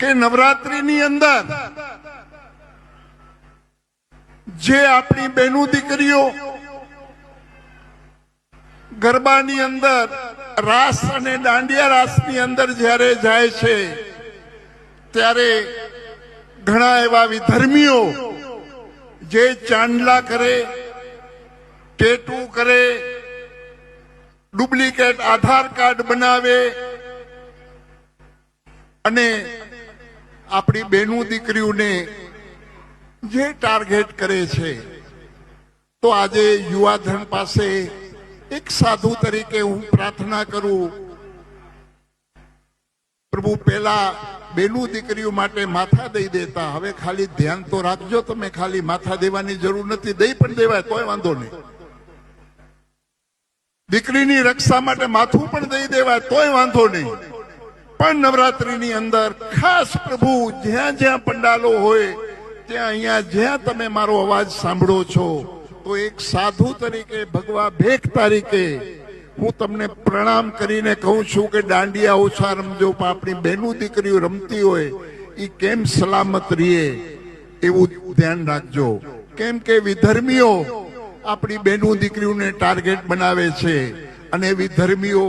કે નવરાત્રીની અંદર જે આપણી બહેનો દીકરીઓ ગરબાની અંદર રાસ અને દાંડિયા રાસની અંદર જ્યારે જાય છે ત્યારે ઘણા એવા વિધર્મીઓ જે ચાંદલા કરે, ટેટુ કરે, ડુપ્લિકેટ આધાર કાર્ડ બનાવે અને આપણી બહેનો દીકરીઓને જે ટાર્ગેટ કરે છે, તો આજે યુવાધન પાસે એક સાધુ તરીકે હું પ્રાર્થના કરું, પ્રભુ પહેલા બહેનો દીકરીઓ માટે માથા દઈ દેતા, હવે ખાલી ધ્યાન તો રાખજો, તમે ખાલી માથા દેવાની જરૂર નથી, દઈ પણ દેવાય તોય વાંધો નહીં. દીકરીની રક્ષા માટે માથું પણ દઈ દેવાય તોય વાંધો નહીં. પણ નવરાત્રીની અંદર ખાસ પ્રભુ જ્યાં જ્યાં પંડાલો હોય ત્યાં અહીંયા જ્યાં તમે મારો અવાજ સાંભળો છો, તો એક સાધુ તરીકે, ભગવા ભેખ તરીકે હું તમને પ્રણામ કરીને કહું છું કે દાંડિયા ઓછા રમજો, પણ આપણી બહેનો દીકરીઓ રમતી હોય એ કેમ સલામત રહીએ એવું ધ્યાન રાખજો. કેમ કે વિધર્મીઓ આપણી બહેનો દીકરીઓને ટાર્ગેટ બનાવે છે અને વિધર્મીઓ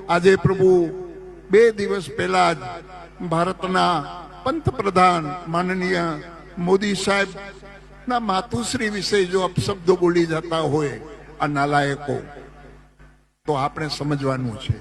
આજે પ્રભુ 2 દિવસ પહેલા જ ભારતના પંતપ્રધાન માનનીય મોદી સાહેબ ના માતુશ્રી વિશે જો અપશબ્દો બોલી જતા હોય આ નાલાયકો, તો આપણે સમજવાનું છે